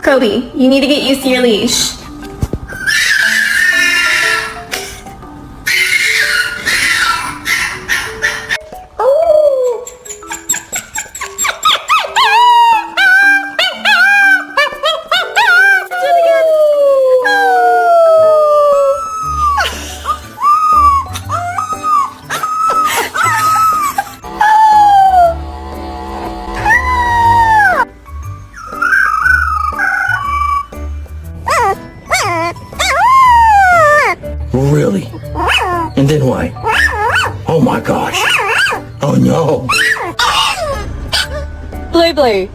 Kobe, you need to get used to your leash. Really? And then what? Oh my gosh. Oh no. Blue Blue,